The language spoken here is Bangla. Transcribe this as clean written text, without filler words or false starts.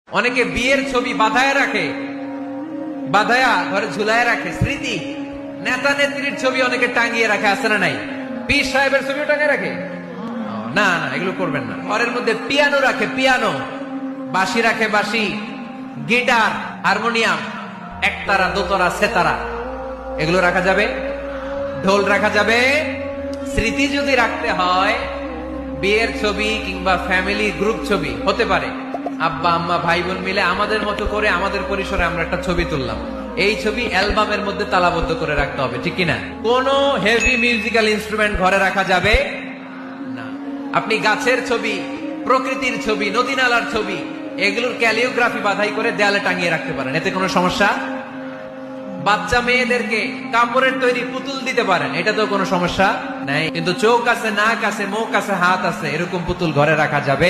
অনেকে বিয়ের ছবি বাঁধায় রাখে, বাঁধায়া ঘরে ঝুলায় রাখে, স্মৃতি। নেতা নেত্রীর ছবি অনেকে টাঙিয়ে রাখে, আছে না নাই? পীর সাহেবের ছবিও টাঙিয়ে রাখে। না না, এগুলো করবেন না। ঘরের মধ্যে পিয়ানো রাখে, পিয়ানো, বাঁশি রাখে, বাঁশি, গিটার, হারমোনিয়াম, একতারা, দোতারা, সেতারা, এগুলো রাখা যাবে? ঢোল রাখা যাবে? স্মৃতি যদি রাখতে হয়, বিয়ের ছবি কিংবা ফ্যামিলি গ্রুপ ছবি হতে পারে, আব্বা আম্মা ভাই বোন মিলে আমাদের মতো করে আমাদের পরিসরে আমরা একটা ছবি তুললাম, এই ছবি অ্যালবামের মধ্যে তালাবদ্ধ করে রাখতে হবে, ঠিক কিনা? কোন হেভি মিউজিক্যাল ইনস্ট্রুমেন্ট ঘরে রাখা যাবে না। আপনি গাছের ছবি, প্রকৃতির ছবি, নদী নালার ছবি, এগুলোর ক্যালিওগ্রাফি বাধাই করে দেয়ালে টাঙিয়ে রাখতে পারেন, এতে কোনো সমস্যা। বাচ্চা মেয়েদেরকে কাপড়ের তৈরি পুতুল দিতে পারেন, এটা তো কোনো সমস্যা নাই। কিন্তু চোখ আছে, নাক আছে, মুখ আছে, হাত আছে, এরকম পুতুল ঘরে রাখা যাবে